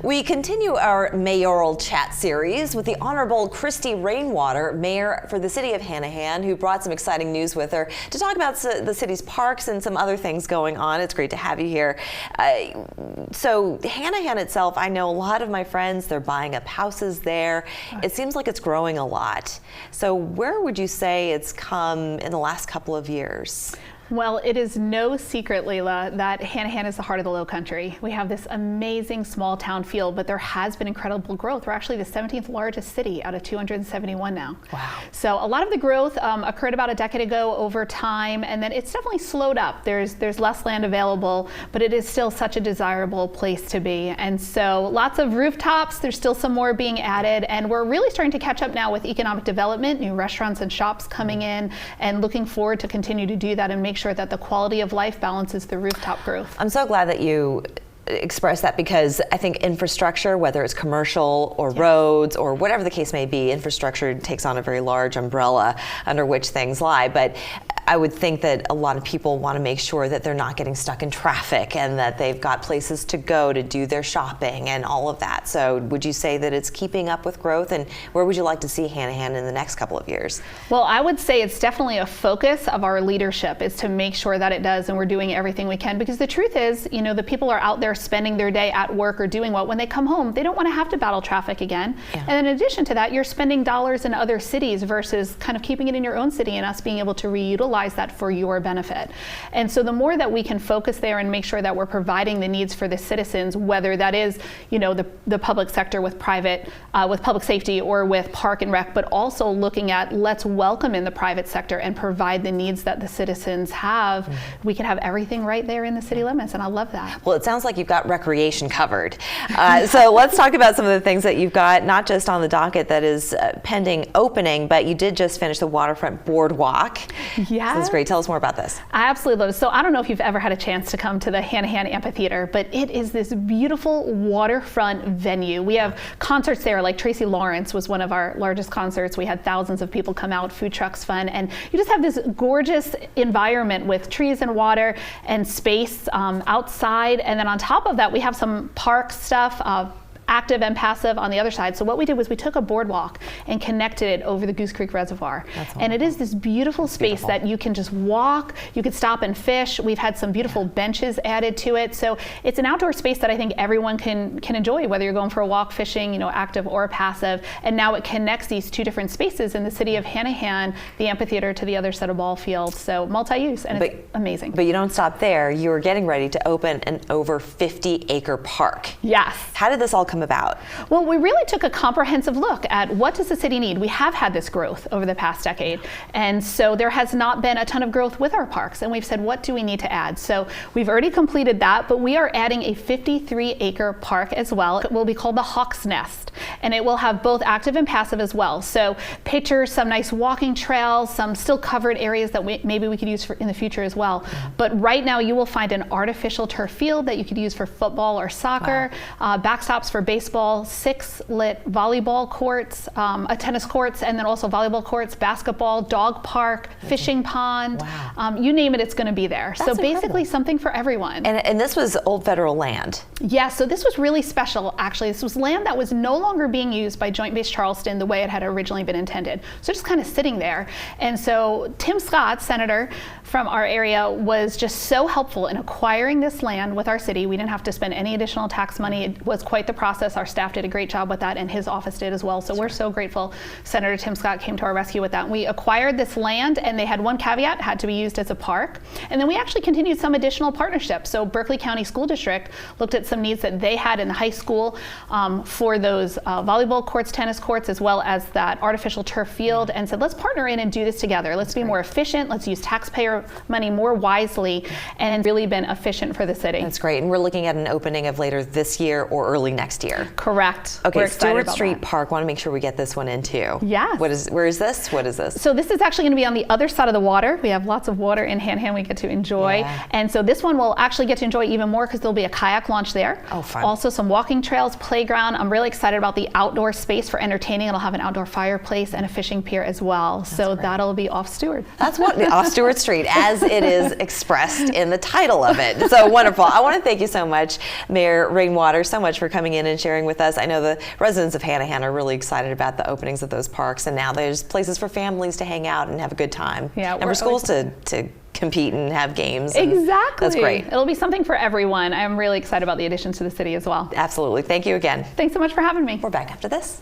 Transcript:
We continue our mayoral chat series with the Honorable Christie Rainwater, mayor for the city of Hanahan, who brought some exciting news with her to talk about the city's parks and some other things going on. It's great to have you here. So Hanahan itself, I know a lot of my friends, they're buying up houses there. It seems like it's growing a lot. So where would you say it's come in the last couple of years? Well, it is no secret, Layla, that Hanahan is the heart of the Low Country. We have this amazing small town feel, but there has been incredible growth. We're actually the 17th largest city out of 271 now. Wow. So a lot of the growth occurred about a decade ago over time, and then it's definitely slowed up. There's less land available, but it is still such a desirable place to be. And so lots of rooftops, there's still some more being added, and we're really starting to catch up now with economic development, new restaurants and shops coming in, and looking forward to continue to do that and make sure that the quality of life balances the rooftop growth. I'm so glad that you express that, because I think infrastructure, whether it's commercial or roads or whatever the case may be, infrastructure takes on a very large umbrella under which things lie. But I would think that a lot of people want to make sure that they're not getting stuck in traffic and that they've got places to go to do their shopping and all of that. So would you say that it's keeping up with growth, and where would you like to see Hanahan in the next couple of years? Well, I would say it's definitely a focus of our leadership is to make sure that it does, and we're doing everything we can, because the truth is, you know, the people are out there spending their day at work or doing what, when they come home, they don't want to have to battle traffic again. Yeah. And in addition to that, you're spending dollars in other cities versus kind of keeping it in your own city and us being able to reutilize that for your benefit. And so the more that we can focus there and make sure that we're providing the needs for the citizens, whether that is, you know, the public sector with private, with public safety or with park and rec, but also looking at let's welcome in the private sector and provide the needs that the citizens have. We can have everything right there in the city limits, and I love that. Well, it sounds like you've got recreation covered. So let's talk about some of the things that you've got, not just on the docket that is pending opening, but you did just finish the waterfront boardwalk. Yeah. That's great. Tell us more about this. I absolutely love it. So I don't know if you've ever had a chance to come to the Hanahan Amphitheater, but it is this beautiful waterfront venue. We have concerts there, like Tracy Lawrence was one of our largest concerts. We had thousands of people come out, food trucks, fun, and you just have this gorgeous environment with trees and water and space outside. And then on top of that, we have some park stuff, active and passive on the other side. So what we did was we took a boardwalk and connected it over the Goose Creek Reservoir. And it is this beautiful space that you can just walk, you could stop and fish. We've had some beautiful benches added to it. So it's an outdoor space that I think everyone can enjoy, whether you're going for a walk, fishing, you know, active or passive. And now it connects these two different spaces in the city of Hanahan, the amphitheater, to the other side of ball field. So multi-use, and it's amazing. But you don't stop there. You're getting ready to open an over 50-acre park. Yes. How did this all come about? Well, we really took a comprehensive look at what does the city need. We have had this growth over the past decade, and so there has not been a ton of growth with our parks, and we've said, what do we need to add? So we've already completed that, but we are adding a 53-acre park as well. It will be called the Hawk's Nest, and it will have both active and passive as well. So picture some nice walking trails, some still covered areas that maybe we could use in the future as well. But right now you will find an artificial turf field that you could use for football or soccer, backstops for baseball, 6 lit volleyball courts, a tennis courts, and then also volleyball courts, basketball, dog park, fishing pond. You name it, it's going to be there. That's so basically something for everyone. And this was old federal land. Yeah, so this was really special, actually. This was land that was no longer being used by Joint Base Charleston the way it had originally been intended. So just kind of sitting there. And so Tim Scott, senator from our area, was just so helpful in acquiring this land with our city. We didn't have to spend any additional tax money. It was quite the process. Our staff did a great job with that, and his office did as well. So we're so grateful Senator Tim Scott came to our rescue with that. And we acquired this land, and they had one caveat: it had to be used as a park. And then we actually continued some additional partnerships. So Berkeley County School District looked at some needs that they had in the high school for those volleyball courts, tennis courts, as well as that artificial turf field, and said, let's partner in and do this together. Let's be more efficient. Let's use taxpayer money more wisely, and really been efficient for the city. That's great. And we're looking at an opening of later this year or early next year. Correct. Okay, Stewart Street Park. Want to make sure we get this one in too. Yeah. Where is this? What is this? So this is actually going to be on the other side of the water. We have lots of water in Hanahan we get to enjoy. And so this one will actually get to enjoy even more because there'll be a kayak launch there. Oh, fun. Also some walking trails, playground. I'm really excited about the outdoor space for entertaining. It'll have an outdoor fireplace and a fishing pier as well. That's so great. That'll be off Stewart. That's what off Stewart Street, as it is expressed in the title of it. So wonderful. I want to thank you so much, Mayor Rainwater, so much for coming in and and sharing with us. I know the residents of Hanahan are really excited about the openings of those parks, and now there's places for families to hang out and have a good time. Yeah, and for schools to compete and have games. Exactly. That's great. It'll be something for everyone. I'm really excited about the additions to the city as well. Absolutely. Thank you again. Thanks so much for having me. We're back after this.